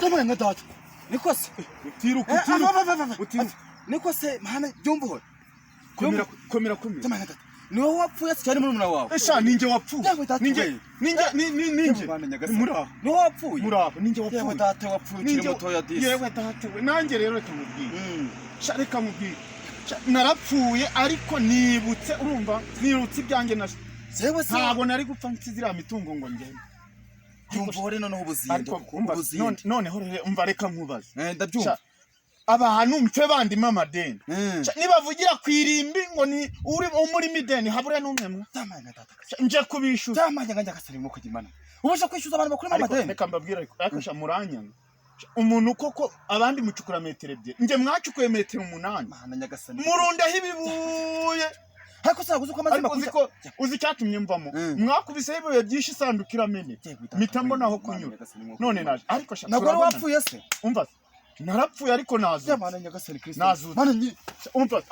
Tamam nka data. Niko se. Utiruka. Niko se mahana byumbuho. Komera. Tamam nka data. Niwe wapfuye cyane muri muna wawe. Esha ninjye wapfuye. Ninjye. Muraho. Niwe wapfuye. Muraho ninjye wapfuye. Yewe data wapfuye kiri muto ya disi. Yewe data we. Nanjye rero reka mubwire. Sha reka mubwire. Narapfuye ariko nibutse urumva nirutse ibyanjye na Sewe se. Ntabwo nari gupfa nzira mitungo ngo ngende. Byumvuhore noneho ubuzindo. Noneho umva reka nkubaze. Ndabyumva. Abantu mfe bandima amadeni. Nibavugira kwirimbi ngo ni uri muri mideni habure n'umwe. Tamanya data. Nje kubishyuza. Tamanya nganja kasarimo kugimana. Ubasha kwishyuza abantu bakuru amadeni. Reka mbabwira ariko sha muranya. Umuntu koko abandi mucukura metero 2. Nje mwacukuye metero 8. Mahana nyagasani. Murundaho ibibuye. Ariko saguze uko amazima kuko uzi cyatumye mvamo. Mwakubise ibibuye byinshi isandukira mene. Mitambo naho kunyura. None naje. Ariko sha. Nagore wapfuye se. Umva. Narapfuye ariko nazo. Yamana nyagasani Kristo. Nazo. Mana nyi. Umva.